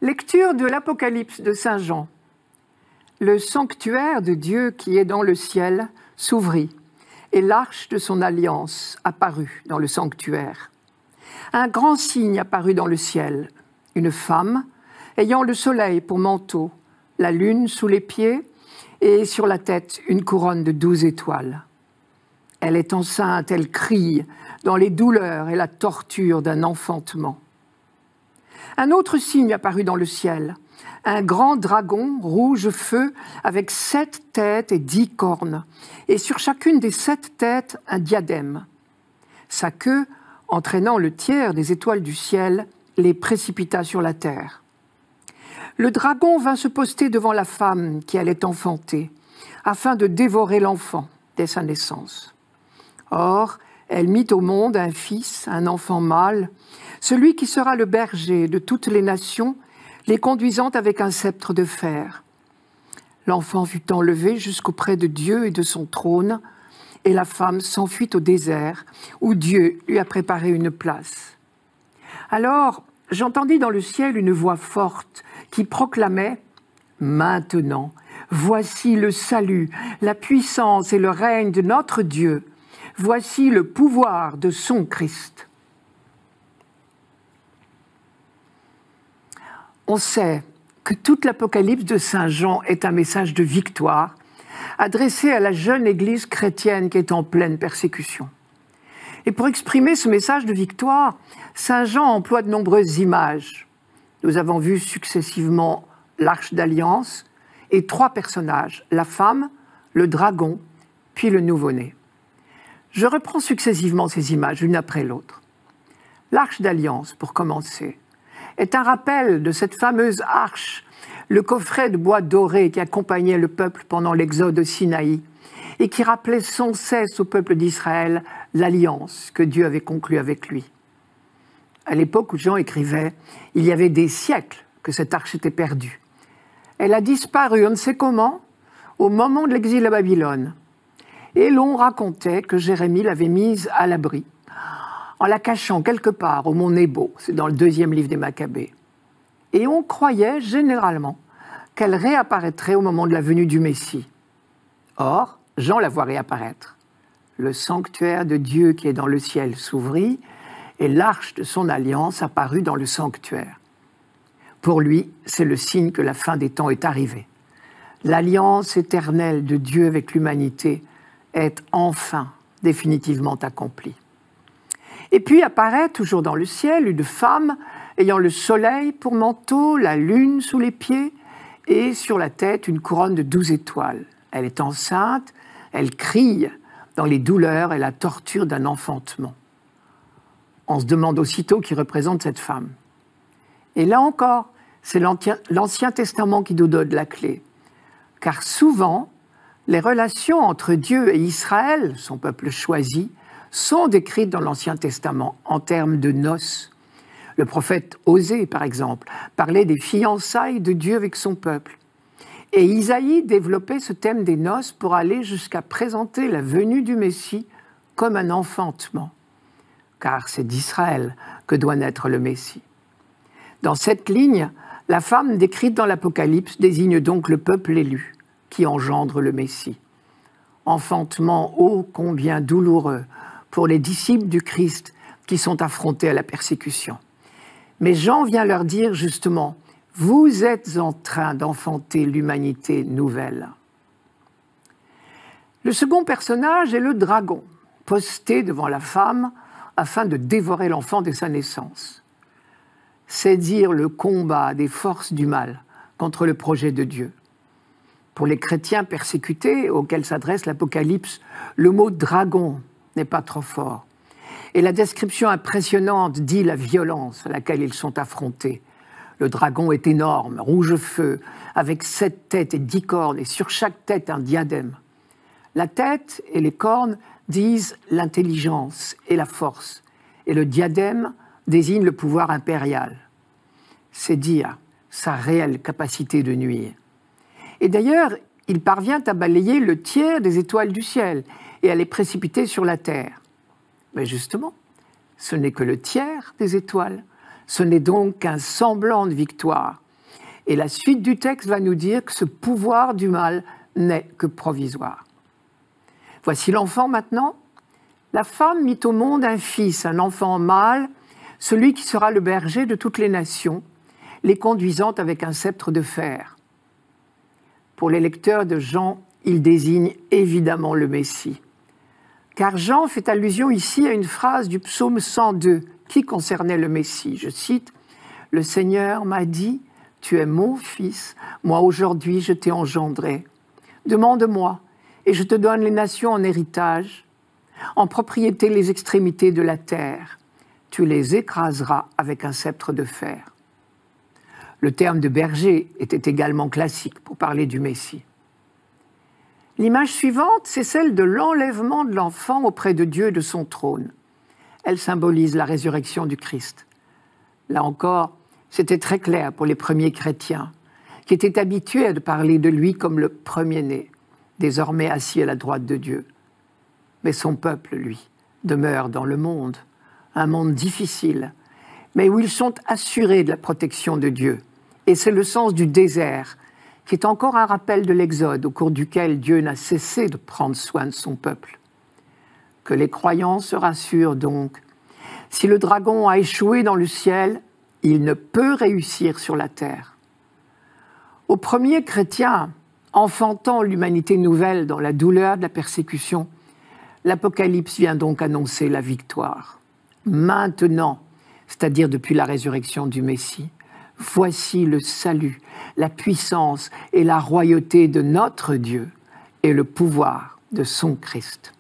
Lecture de l'Apocalypse de Saint Jean. Le sanctuaire de Dieu qui est dans le ciel s'ouvrit, et l'arche de son alliance apparut dans le sanctuaire. Un grand signe apparut dans le ciel, une femme ayant le soleil pour manteau, la lune sous les pieds, et sur la tête une couronne de 12 étoiles. Elle est enceinte, elle crie dans les douleurs et la torture d'un enfantement. Un autre signe apparut dans le ciel, un grand dragon rouge feu avec 7 têtes et 10 cornes, et sur chacune des 7 têtes un diadème. Sa queue, entraînant le tiers des étoiles du ciel, les précipita sur la terre. Le dragon vint se poster devant la femme qui allait enfanter, afin de dévorer l'enfant dès sa naissance. Or, elle mit au monde un fils, un enfant mâle, celui qui sera le berger de toutes les nations, les conduisant avec un sceptre de fer. L'enfant fut enlevé jusqu'auprès de Dieu et de son trône, et la femme s'enfuit au désert, où Dieu lui a préparé une place. Alors, j'entendis dans le ciel une voix forte qui proclamait « Maintenant, voici le salut, la puissance et le règne de notre Dieu. Voici le pouvoir de son Christ. » On sait que toute l'Apocalypse de Saint Jean est un message de victoire adressé à la jeune Église chrétienne qui est en pleine persécution. Et pour exprimer ce message de victoire, Saint Jean emploie de nombreuses images. Nous avons vu successivement l'Arche d'Alliance et 3 personnages, la femme, le dragon, puis le nouveau-né. Je reprends successivement ces images, l'une après l'autre. L'Arche d'Alliance, pour commencer, est un rappel de cette fameuse arche, le coffret de bois doré qui accompagnait le peuple pendant l'exode au Sinaï et qui rappelait sans cesse au peuple d'Israël l'alliance que Dieu avait conclue avec lui. À l'époque où Jean écrivait, il y avait des siècles que cette arche était perdue. Elle a disparu, on ne sait comment, au moment de l'exil à Babylone. Et l'on racontait que Jérémie l'avait mise à l'abri, en la cachant quelque part au mont Nebo, c'est dans le 2e livre des Maccabées. Et on croyait généralement qu'elle réapparaîtrait au moment de la venue du Messie. Or, Jean la voit réapparaître. Le sanctuaire de Dieu qui est dans le ciel s'ouvrit, et l'arche de son alliance apparut dans le sanctuaire. Pour lui, c'est le signe que la fin des temps est arrivée. L'alliance éternelle de Dieu avec l'humanité est enfin définitivement accomplie. Et puis apparaît, toujours dans le ciel, une femme ayant le soleil pour manteau, la lune sous les pieds, et sur la tête une couronne de 12 étoiles. Elle est enceinte, elle crie dans les douleurs et la torture d'un enfantement. On se demande aussitôt qui représente cette femme. Et là encore, c'est l'Ancien Testament qui nous donne la clé. Car souvent, les relations entre Dieu et Israël, son peuple choisi, sont décrites dans l'Ancien Testament en termes de noces. Le prophète Osée, par exemple, parlait des fiançailles de Dieu avec son peuple. Et Isaïe développait ce thème des noces pour aller jusqu'à présenter la venue du Messie comme un enfantement. Car c'est d'Israël que doit naître le Messie. Dans cette ligne, la femme décrite dans l'Apocalypse désigne donc le peuple élu qui engendre le Messie. Enfantement ô combien douloureux pour les disciples du Christ qui sont affrontés à la persécution. Mais Jean vient leur dire justement, vous êtes en train d'enfanter l'humanité nouvelle. Le second personnage est le dragon, posté devant la femme afin de dévorer l'enfant dès sa naissance. C'est dire le combat des forces du mal contre le projet de Dieu. Pour les chrétiens persécutés auxquels s'adresse l'Apocalypse, le mot « dragon » n'est pas trop fort. Et la description impressionnante dit la violence à laquelle ils sont affrontés. Le dragon est énorme, rouge feu, avec 7 têtes et 10 cornes, et sur chaque tête un diadème. La tête et les cornes disent l'intelligence et la force, et le diadème désigne le pouvoir impérial. C'est dire sa réelle capacité de nuire. Et d'ailleurs, il parvient à balayer le tiers des étoiles du ciel et à les précipiter sur la terre. Mais justement, ce n'est que le tiers des étoiles. Ce n'est donc qu'un semblant de victoire. Et la suite du texte va nous dire que ce pouvoir du mal n'est que provisoire. Voici l'enfant maintenant. La femme mit au monde un fils, un enfant mâle, celui qui sera le berger de toutes les nations, les conduisant avec un sceptre de fer. Pour les lecteurs de Jean, il désigne évidemment le Messie. Car Jean fait allusion ici à une phrase du psaume 102 qui concernait le Messie. Je cite, « Le Seigneur m'a dit, tu es mon fils, moi aujourd'hui je t'ai engendré. Demande-moi, et je te donne les nations en héritage, en propriété les extrémités de la terre. Tu les écraseras avec un sceptre de fer. » Le terme de berger était également classique pour parler du Messie. L'image suivante, c'est celle de l'enlèvement de l'enfant auprès de Dieu et de son trône. Elle symbolise la résurrection du Christ. Là encore, c'était très clair pour les premiers chrétiens, qui étaient habitués à parler de lui comme le premier-né, désormais assis à la droite de Dieu. Mais son peuple, lui, demeure dans le monde, un monde difficile, mais où ils sont assurés de la protection de Dieu. Et c'est le sens du désert, qui est encore un rappel de l'Exode, au cours duquel Dieu n'a cessé de prendre soin de son peuple. Que les croyants se rassurent donc. Si le dragon a échoué dans le ciel, il ne peut réussir sur la terre. Aux premiers chrétiens, enfantant l'humanité nouvelle dans la douleur de la persécution, l'Apocalypse vient donc annoncer la victoire. Maintenant, c'est-à-dire depuis la résurrection du Messie, voici le salut, la puissance et la royauté de notre Dieu et le pouvoir de son Christ.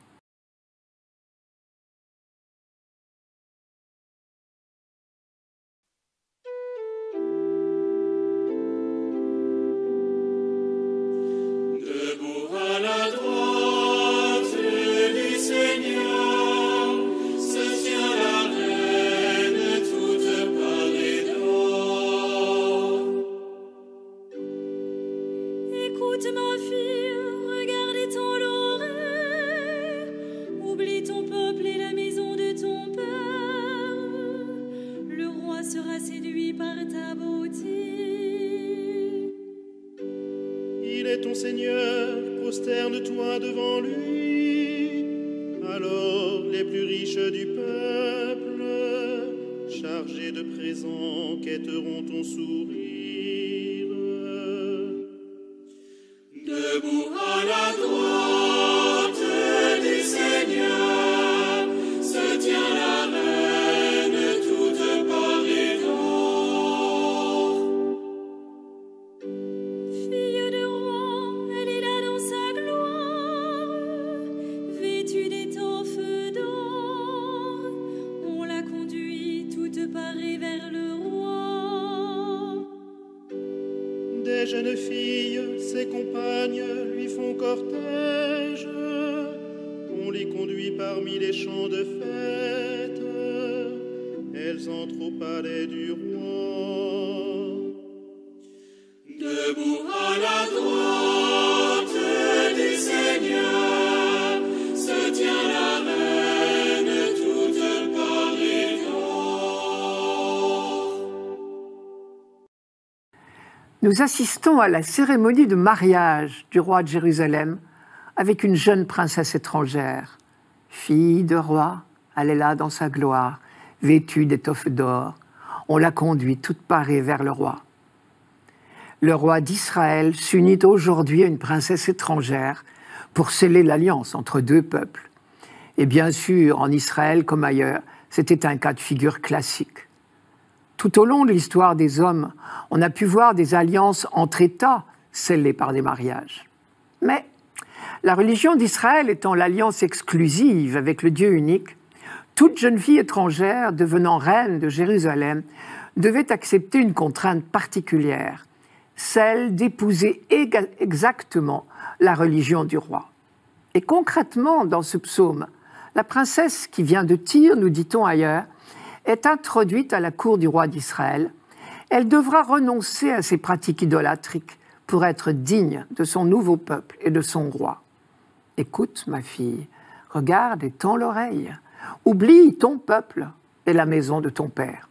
Ton Seigneur, prosterne-toi devant lui. Alors les plus riches du peuple, chargés de présents, quêteront ton sourire. Debout à la droite du Seigneur, se tient la reine toute parée d'or. Fille de roi, elle est là dans sa gloire, vêtue d'étoffes d'or. On la conduit toute parée vers le roi. Des jeunes filles, ses compagnes, lui font cortège. On les conduit parmi les champs de fête. Elles entrent au palais du roi. Debout à la droite du Seigneur, se tient la reine toute parée d'or. Nous assistons à la cérémonie de mariage du roi de Jérusalem avec une jeune princesse étrangère. Fille de roi, elle est là dans sa gloire, vêtue d'étoffes d'or. On la conduit toute parée vers le roi. Le roi d'Israël s'unit aujourd'hui à une princesse étrangère pour sceller l'alliance entre deux peuples. Et bien sûr, en Israël comme ailleurs, c'était un cas de figure classique. Tout au long de l'histoire des hommes, on a pu voir des alliances entre États scellées par des mariages. Mais la religion d'Israël étant l'alliance exclusive avec le Dieu unique, toute jeune fille étrangère devenant reine de Jérusalem devait accepter une contrainte particulière, celle d'épouser exactement la religion du roi. Et concrètement, dans ce psaume, la princesse qui vient de Tyr, nous dit-on ailleurs, est introduite à la cour du roi d'Israël. Elle devra renoncer à ses pratiques idolâtriques pour être digne de son nouveau peuple et de son roi. Écoute, ma fille, regarde et tends l'oreille. Oublie ton peuple et la maison de ton père.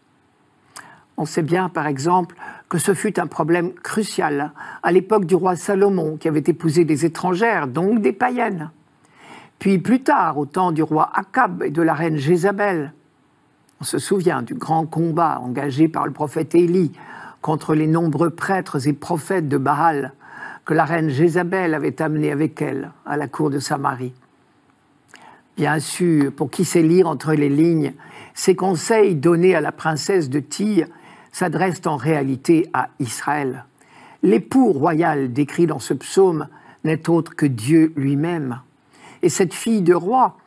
On sait bien, par exemple, que ce fut un problème crucial à l'époque du roi Salomon, qui avait épousé des étrangères, donc des païennes. Puis plus tard, au temps du roi Akab et de la reine Jézabel, on se souvient du grand combat engagé par le prophète Élie contre les nombreux prêtres et prophètes de Baal que la reine Jézabel avait amenés avec elle à la cour de Samarie. Bien sûr, pour qui sait lire entre les lignes, ces conseils donnés à la princesse de Tyr s'adressent en réalité à Israël. L'époux royal décrit dans ce psaume n'est autre que Dieu lui-même. Et cette fille de roi,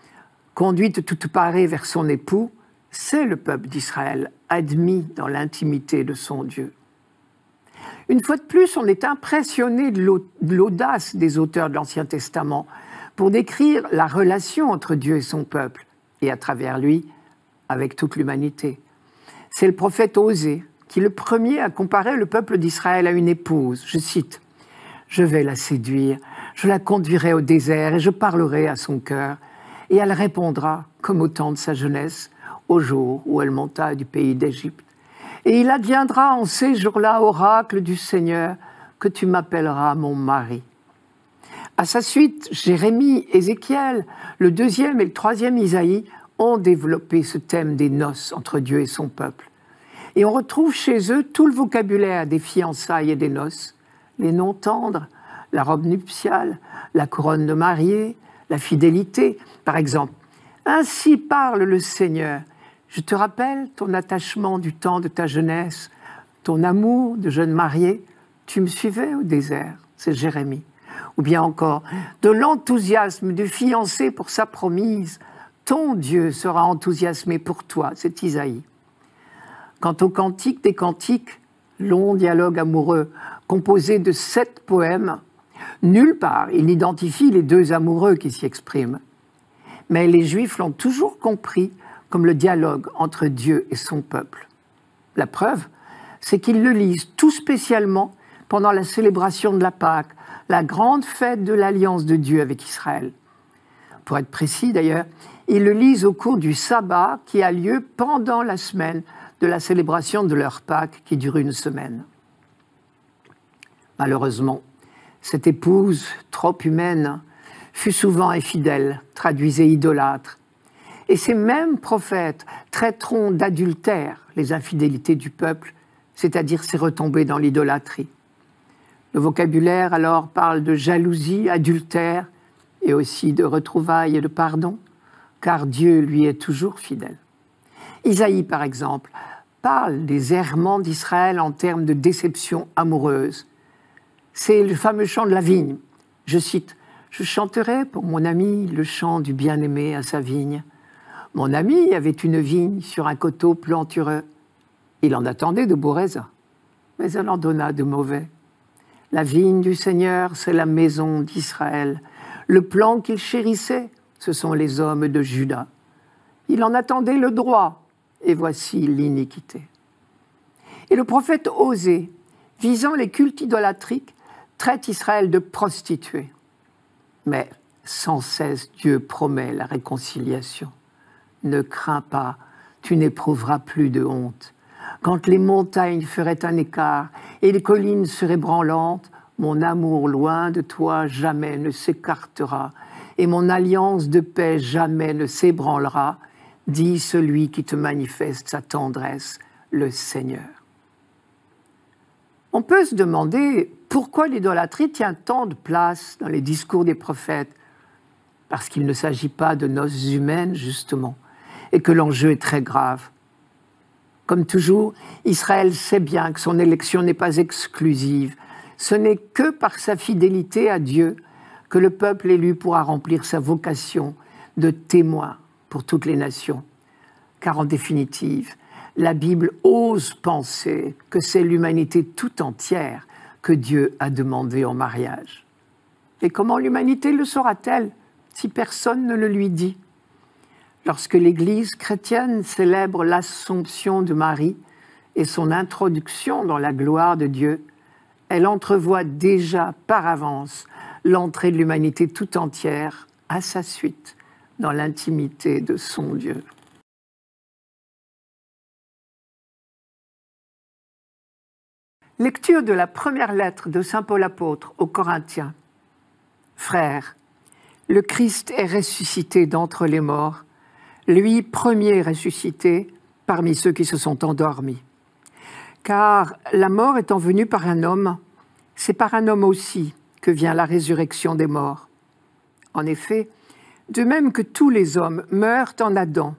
conduite toute parée vers son époux, c'est le peuple d'Israël, admis dans l'intimité de son Dieu. Une fois de plus, on est impressionné de l'audace des auteurs de l'Ancien Testament pour décrire la relation entre Dieu et son peuple, et à travers lui, avec toute l'humanité. C'est le prophète Osée qui, le premier, a comparé le peuple d'Israël à une épouse. Je cite, « Je vais la séduire, je la conduirai au désert et je parlerai à son cœur, et elle répondra, comme au temps de sa jeunesse, au jour où elle monta du pays d'Égypte. Et il adviendra en ces jours-là, oracle du Seigneur, que tu m'appelleras mon mari. » À sa suite, Jérémie, Ézéchiel, le 2e et le 3e Isaïe ont développé ce thème des noces entre Dieu et son peuple. Et on retrouve chez eux tout le vocabulaire des fiançailles et des noces, les noms tendres, la robe nuptiale, la couronne de mariée, la fidélité, par exemple. « Ainsi parle le Seigneur. Je te rappelle ton attachement du temps de ta jeunesse, ton amour de jeune marié. Tu me suivais au désert. » C'est Jérémie. Ou bien encore, de l'enthousiasme du fiancé pour sa promise. Ton Dieu sera enthousiasmé pour toi. C'est Isaïe. Quant au Cantique des Cantiques, long dialogue amoureux composé de 7 poèmes, nulle part il n'identifie les 2 amoureux qui s'y expriment. Mais les Juifs l'ont toujours compris comme le dialogue entre Dieu et son peuple. La preuve, c'est qu'ils le lisent tout spécialement pendant la célébration de la Pâque, la grande fête de l'alliance de Dieu avec Israël. Pour être précis d'ailleurs, ils le lisent au cours du sabbat qui a lieu pendant la semaine de la célébration de leur Pâque qui dure une semaine. Malheureusement, cette épouse trop humaine fut souvent infidèle, traduisait idolâtre. Et ces mêmes prophètes traiteront d'adultère les infidélités du peuple, c'est-à-dire ses retombées dans l'idolâtrie. Le vocabulaire alors parle de jalousie, adultère, et aussi de retrouvailles et de pardon, car Dieu lui est toujours fidèle. Isaïe, par exemple, parle des errements d'Israël en termes de déception amoureuse. C'est le fameux chant de la vigne. Je cite, « Je chanterai pour mon ami le chant du bien-aimé à sa vigne. Mon ami avait une vigne sur un coteau plantureux. Il en attendait de beaux raisins, mais elle en donna de mauvais. La vigne du Seigneur, c'est la maison d'Israël. Le plan qu'il chérissait, ce sont les hommes de Juda. Il en attendait le droit, et voici l'iniquité. » Et le prophète Osée, visant les cultes idolâtriques, traite Israël de prostituée. Mais sans cesse, Dieu promet la réconciliation. Ne crains pas, tu n'éprouveras plus de honte. Quand les montagnes feraient un écart et les collines seraient branlantes, mon amour loin de toi jamais ne s'écartera et mon alliance de paix jamais ne s'ébranlera, dit celui qui te manifeste sa tendresse, le Seigneur. On peut se demander pourquoi l'idolâtrie tient tant de place dans les discours des prophètes. Parce qu'il ne s'agit pas de noces humaines, justement, et que l'enjeu est très grave. Comme toujours, Israël sait bien que son élection n'est pas exclusive. Ce n'est que par sa fidélité à Dieu que le peuple élu pourra remplir sa vocation de témoin pour toutes les nations. Car en définitive, la Bible ose penser que c'est l'humanité tout entière que Dieu a demandé en mariage. Et comment l'humanité le saura-t-elle si personne ne le lui dit? Lorsque l'Église chrétienne célèbre l'Assomption de Marie et son introduction dans la gloire de Dieu, elle entrevoit déjà par avance l'entrée de l'humanité tout entière à sa suite dans l'intimité de son Dieu. Lecture de la première lettre de saint Paul apôtre aux Corinthiens. Frères, le Christ est ressuscité d'entre les morts, lui premier ressuscité parmi ceux qui se sont endormis. Car la mort étant venue par un homme, c'est par un homme aussi que vient la résurrection des morts. En effet, de même que tous les hommes meurent en Adam,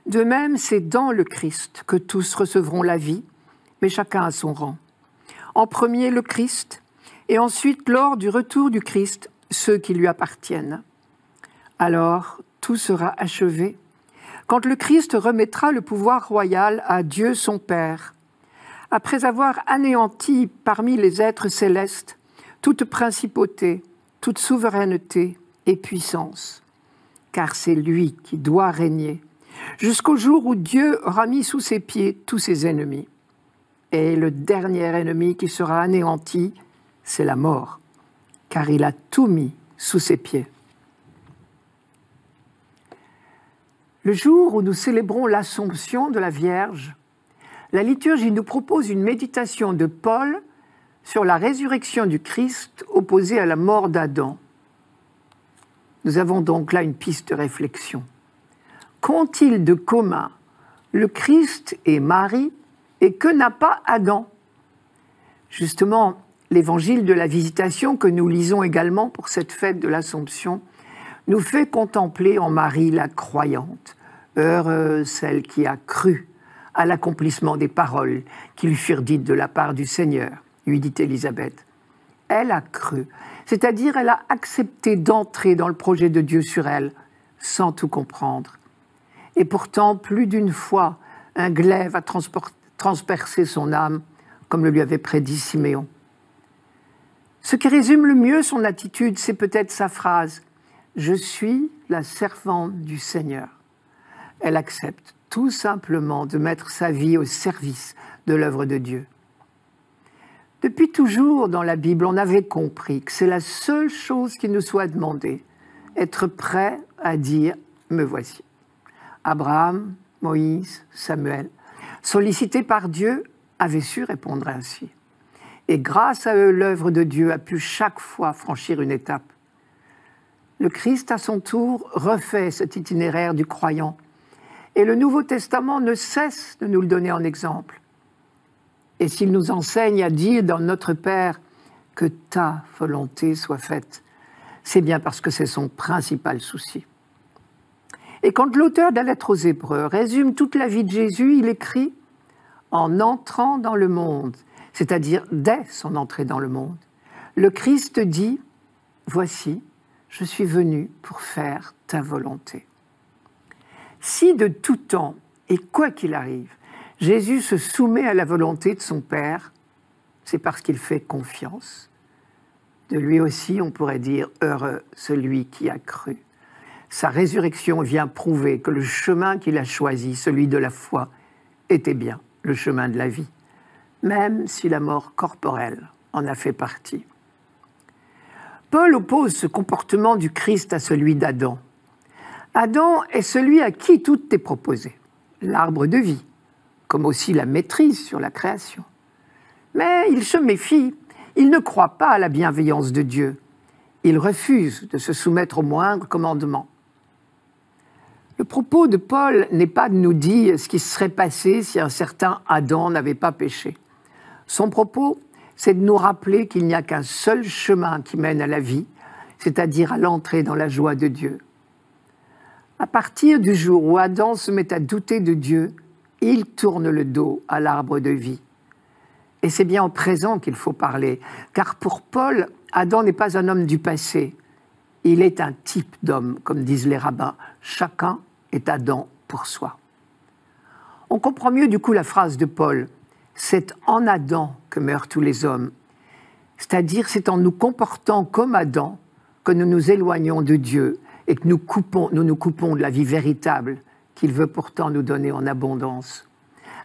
de même c'est dans le Christ que tous recevront la vie, mais chacun à son rang. En premier le Christ, et ensuite lors du retour du Christ, ceux qui lui appartiennent. Alors tout sera achevé, quand le Christ remettra le pouvoir royal à Dieu son Père, après avoir anéanti parmi les êtres célestes toute principauté, toute souveraineté et puissance, car c'est lui qui doit régner, jusqu'au jour où Dieu aura mis sous ses pieds tous ses ennemis. Et le dernier ennemi qui sera anéanti, c'est la mort, car il a tout mis sous ses pieds. Le jour où nous célébrons l'Assomption de la Vierge, la liturgie nous propose une méditation de Paul sur la résurrection du Christ opposée à la mort d'Adam. Nous avons donc là une piste de réflexion. Qu'ont-ils de commun le Christ et Marie, et que n'a pas Adam? Justement, l'évangile de la Visitation que nous lisons également pour cette fête de l'Assomption nous fait contempler en Marie la croyante, heureuse celle qui a cru à l'accomplissement des paroles qui lui furent dites de la part du Seigneur, lui dit Élisabeth. Elle a cru, c'est-à-dire elle a accepté d'entrer dans le projet de Dieu sur elle, sans tout comprendre. Et pourtant, plus d'une fois, un glaive a transpercé son âme, comme le lui avait prédit Siméon. Ce qui résume le mieux son attitude, c'est peut-être sa phrase « Je suis la servante du Seigneur ». Elle accepte tout simplement de mettre sa vie au service de l'œuvre de Dieu. Depuis toujours, dans la Bible, on avait compris que c'est la seule chose qui nous soit demandée, être prêt à dire « me voici ». Abraham, Moïse, Samuel, sollicités par Dieu, avaient su répondre ainsi. Et grâce à eux, l'œuvre de Dieu a pu chaque fois franchir une étape. Le Christ, à son tour, refait cet itinéraire du croyant. Et le Nouveau Testament ne cesse de nous le donner en exemple. Et s'il nous enseigne à dire dans notre Père que ta volonté soit faite, c'est bien parce que c'est son principal souci. Et quand l'auteur de la lettre aux Hébreux résume toute la vie de Jésus, il écrit « En entrant dans le monde », c'est-à-dire dès son entrée dans le monde, le Christ dit « Voici, je suis venu pour faire ta volonté ». Si de tout temps, et quoi qu'il arrive, Jésus se soumet à la volonté de son Père, c'est parce qu'il fait confiance. De lui aussi, on pourrait dire « heureux celui qui a cru ». Sa résurrection vient prouver que le chemin qu'il a choisi, celui de la foi, était bien le chemin de la vie, même si la mort corporelle en a fait partie. Paul oppose ce comportement du Christ à celui d'Adam. Adam est celui à qui tout est proposé, l'arbre de vie, comme aussi la maîtrise sur la création. Mais il se méfie, il ne croit pas à la bienveillance de Dieu. Il refuse de se soumettre au moindre commandement. Le propos de Paul n'est pas de nous dire ce qui se serait passé si un certain Adam n'avait pas péché. Son propos, c'est de nous rappeler qu'il n'y a qu'un seul chemin qui mène à la vie, c'est-à-dire à l'entrée dans la joie de Dieu. À partir du jour où Adam se met à douter de Dieu, il tourne le dos à l'arbre de vie. Et c'est bien au présent qu'il faut parler, car pour Paul, Adam n'est pas un homme du passé. Il est un type d'homme, comme disent les rabbins. Chacun est Adam pour soi. On comprend mieux du coup la phrase de Paul. C'est en Adam que meurent tous les hommes. C'est-à-dire, c'est en nous comportant comme Adam que nous nous éloignons de Dieu et que nous nous coupons de la vie véritable qu'il veut pourtant nous donner en abondance.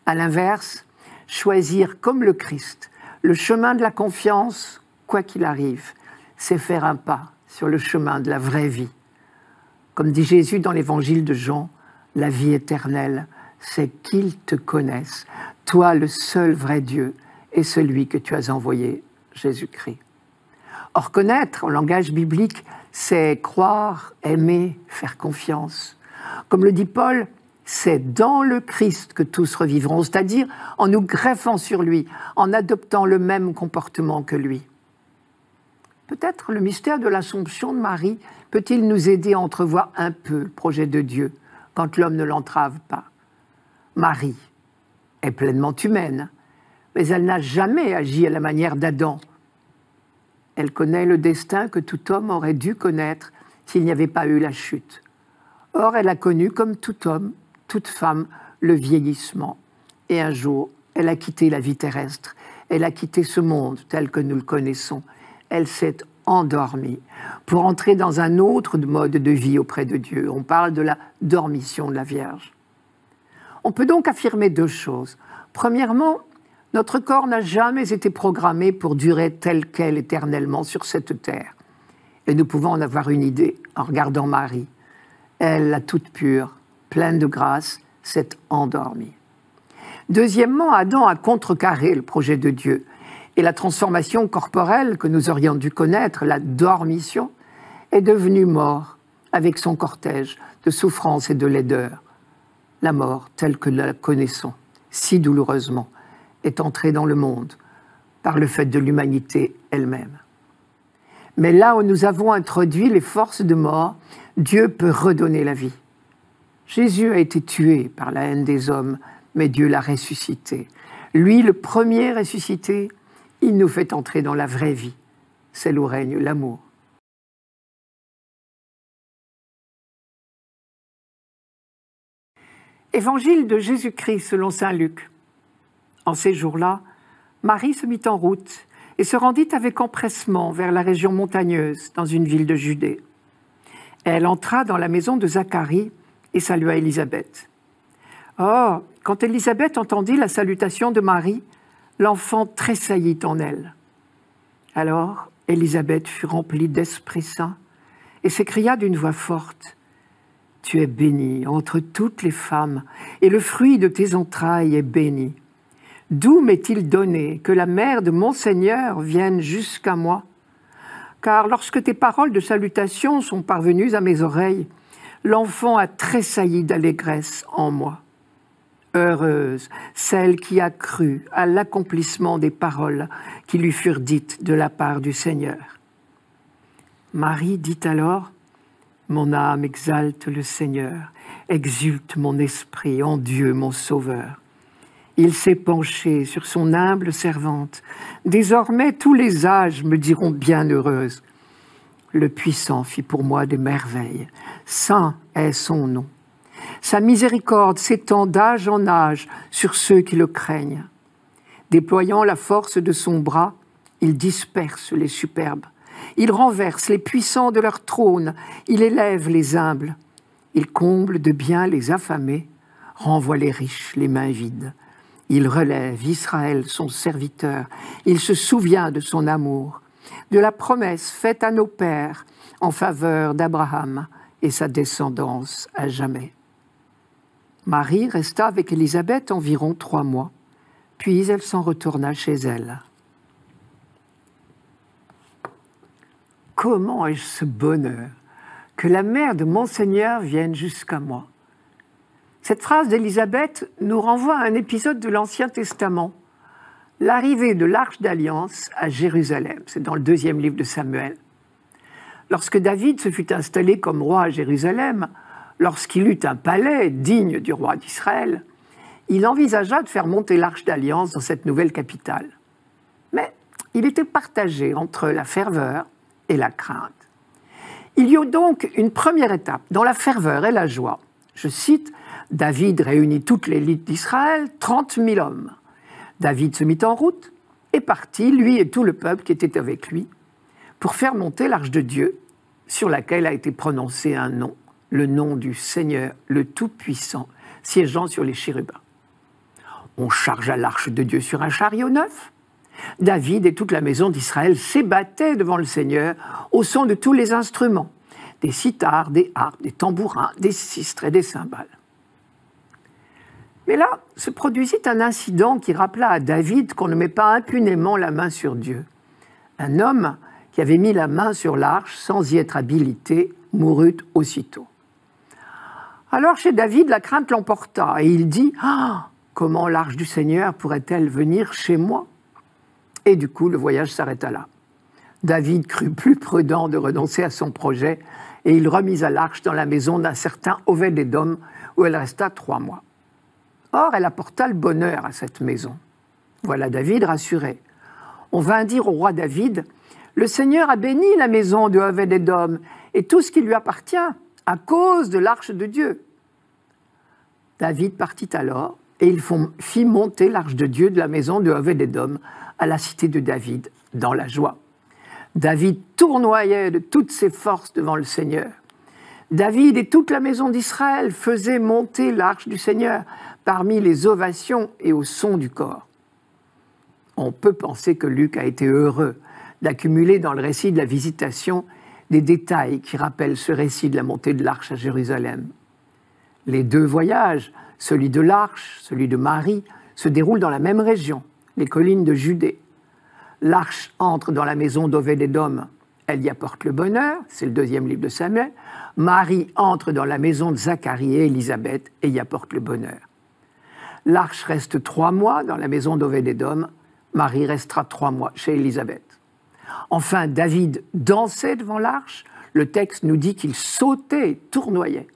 À l'inverse, choisir comme le Christ le chemin de la confiance, quoi qu'il arrive, c'est faire un pas sur le chemin de la vraie vie. Comme dit Jésus dans l'évangile de Jean, la vie éternelle, c'est qu'ils te connaissent, toi le seul vrai Dieu, est celui que tu as envoyé, Jésus-Christ. Or, connaître, en langage biblique, c'est croire, aimer, faire confiance. Comme le dit Paul, c'est dans le Christ que tous revivront, c'est-à-dire en nous greffant sur lui, en adoptant le même comportement que lui. Peut-être le mystère de l'Assomption de Marie peut-il nous aider à entrevoir un peu le projet de Dieu quand l'homme ne l'entrave pas. Marie est pleinement humaine, mais elle n'a jamais agi à la manière d'Adam. Elle connaît le destin que tout homme aurait dû connaître s'il n'y avait pas eu la chute. Or, elle a connu, comme tout homme, toute femme, le vieillissement. Et un jour, elle a quitté la vie terrestre. Elle a quitté ce monde tel que nous le connaissons. Elle s'est endormie pour entrer dans un autre mode de vie auprès de Dieu. On parle de la dormition de la Vierge. On peut donc affirmer deux choses. Premièrement, notre corps n'a jamais été programmé pour durer tel quel éternellement sur cette terre. Et nous pouvons en avoir une idée en regardant Marie. Elle, la toute pure, pleine de grâce, s'est endormie. Deuxièmement, Adam a contrecarré le projet de Dieu. Et la transformation corporelle que nous aurions dû connaître, la dormition, est devenue mort avec son cortège de souffrance et de laideur. La mort, telle que nous la connaissons, si douloureusement, est entrée dans le monde par le fait de l'humanité elle-même. Mais là où nous avons introduit les forces de mort, Dieu peut redonner la vie. Jésus a été tué par la haine des hommes, mais Dieu l'a ressuscité. Lui, le premier ressuscité, il nous fait entrer dans la vraie vie, celle où règne l'amour. Évangile de Jésus-Christ selon saint Luc. En ces jours-là, Marie se mit en route et se rendit avec empressement vers la région montagneuse, dans une ville de Judée. Elle entra dans la maison de Zacharie et salua Élisabeth. Or, quand Élisabeth entendit la salutation de Marie, l'enfant tressaillit en elle. Alors, Élisabeth fut remplie d'Esprit Saint et s'écria d'une voix forte, « Tu es bénie entre toutes les femmes, et le fruit de tes entrailles est béni. D'où m'est-il donné que la mère de mon Seigneur vienne jusqu'à moi? Car lorsque tes paroles de salutation sont parvenues à mes oreilles, l'enfant a tressailli d'allégresse en moi. Heureuse celle qui a cru à l'accomplissement des paroles qui lui furent dites de la part du Seigneur. » Marie dit alors, « Mon âme exalte le Seigneur, exulte mon esprit en Dieu mon Sauveur. Il s'est penché sur son humble servante. Désormais, tous les âges me diront bienheureuse. Le Puissant fit pour moi des merveilles. Saint est son nom. Sa miséricorde s'étend d'âge en âge sur ceux qui le craignent. Déployant la force de son bras, il disperse les superbes. Il renverse les puissants de leur trône. Il élève les humbles. Il comble de bien les affamés, renvoie les riches les mains vides. Il relève Israël, son serviteur. Il se souvient de son amour, de la promesse faite à nos pères en faveur d'Abraham et sa descendance à jamais. Marie resta avec Élisabeth environ 3 mois, puis elle s'en retourna chez elle. Comment ai-je ce bonheur que la mère de mon Seigneur vienne jusqu'à moi? Cette phrase d'Élisabeth nous renvoie à un épisode de l'Ancien Testament, l'arrivée de l'Arche d'Alliance à Jérusalem. C'est dans le 2e livre de Samuel. Lorsque David se fut installé comme roi à Jérusalem, lorsqu'il eut un palais digne du roi d'Israël, il envisagea de faire monter l'Arche d'Alliance dans cette nouvelle capitale. Mais il était partagé entre la ferveur et la crainte. Il y eut donc une première étape dans la ferveur et la joie. Je cite, « David réunit toute l'élite d'Israël, 30 000 hommes. David se mit en route et partit, lui et tout le peuple qui était avec lui, pour faire monter l'arche de Dieu, sur laquelle a été prononcé un nom, le nom du Seigneur, le Tout-Puissant, siégeant sur les chérubins. On chargea l'arche de Dieu sur un chariot neuf. David et toute la maison d'Israël s'ébattaient devant le Seigneur au son de tous les instruments, des cithars, des harpes, des tambourins, des sistres et des cymbales. Mais là, se produisit un incident qui rappela à David qu'on ne met pas impunément la main sur Dieu. Un homme qui avait mis la main sur l'arche sans y être habilité mourut aussitôt. Alors chez David, la crainte l'emporta et il dit « Ah, comment l'arche du Seigneur pourrait-elle venir chez moi ?» Et du coup, le voyage s'arrêta là. David crut plus prudent de renoncer à son projet et il remit à l'arche dans la maison d'un certain Obed-Édom où elle resta 3 mois. Or, elle apporta le bonheur à cette maison. Voilà David rassuré. On vint dire au roi David « Le Seigneur a béni la maison de Obed-Édom et tout ce qui lui appartient à cause de l'arche de Dieu. » David partit alors et il fit monter l'arche de Dieu de la maison de Obed-Édom à la cité de David dans la joie. David tournoyait de toutes ses forces devant le Seigneur. David et toute la maison d'Israël faisaient monter l'arche du Seigneur parmi les ovations et au son du cor. On peut penser que Luc a été heureux d'accumuler dans le récit de la visitation des détails qui rappellent ce récit de la montée de l'arche à Jérusalem. Les 2 voyages, celui de l'arche, celui de Marie, se déroulent dans la même région, les collines de Judée. L'arche entre dans la maison d'Obed-Édom, elle y apporte le bonheur, c'est le 2e livre de Samuel. Marie entre dans la maison de Zacharie et Élisabeth et y apporte le bonheur. L'arche reste 3 mois dans la maison d'Obed-Édom, Marie restera 3 mois chez Élisabeth. Enfin, David dansait devant l'arche, le texte nous dit qu'il sautait et tournoyait.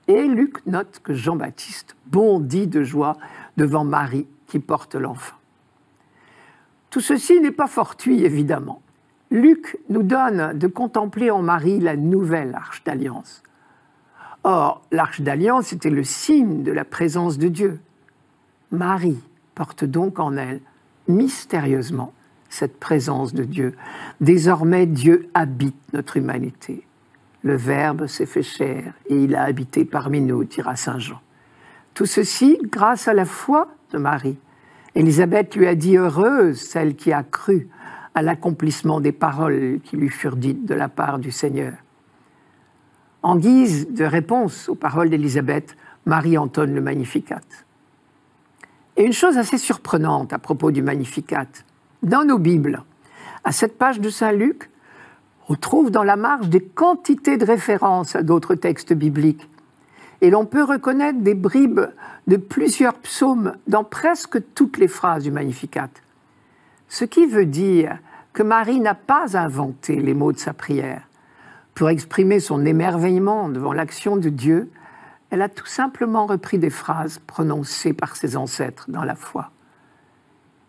Et Luc note que Jean-Baptiste bondit de joie devant Marie qui porte l'enfant. Tout ceci n'est pas fortuit, évidemment. Luc nous donne de contempler en Marie la nouvelle arche d'alliance. Or, l'arche d'alliance était le signe de la présence de Dieu. Marie porte donc en elle, mystérieusement, cette présence de Dieu. Désormais, Dieu habite notre humanité. Le Verbe s'est fait chair et il a habité parmi nous, dira saint Jean. Tout ceci grâce à la foi de Marie. Élisabeth lui a dit « Heureuse celle qui a cru à l'accomplissement des paroles qui lui furent dites de la part du Seigneur. » En guise de réponse aux paroles d'Élisabeth, Marie entonne le Magnificat. Et une chose assez surprenante à propos du Magnificat, dans nos Bibles, à cette page de Saint Luc, on trouve dans la marge des quantités de références à d'autres textes bibliques. Et l'on peut reconnaître des bribes de plusieurs psaumes dans presque toutes les phrases du Magnificat. Ce qui veut dire que Marie n'a pas inventé les mots de sa prière. Pour exprimer son émerveillement devant l'action de Dieu, elle a tout simplement repris des phrases prononcées par ses ancêtres dans la foi.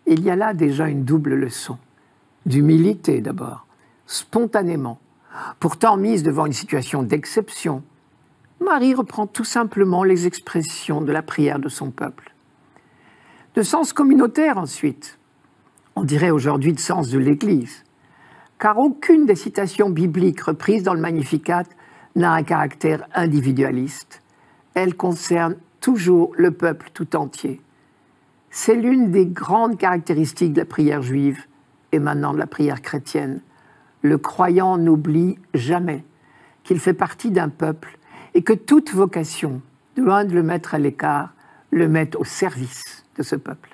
Il y a là déjà une double leçon. D'humilité d'abord, spontanément, pourtant mise devant une situation d'exception. Marie reprend tout simplement les expressions de la prière de son peuple. De sens communautaire ensuite, on dirait aujourd'hui de sens de l'Église, car aucune des citations bibliques reprises dans le Magnificat n'a un caractère individualiste. Elle concerne toujours le peuple tout entier. C'est l'une des grandes caractéristiques de la prière juive et maintenant de la prière chrétienne. Le croyant n'oublie jamais qu'il fait partie d'un peuple et que toute vocation, loin de le mettre à l'écart, le met au service de ce peuple.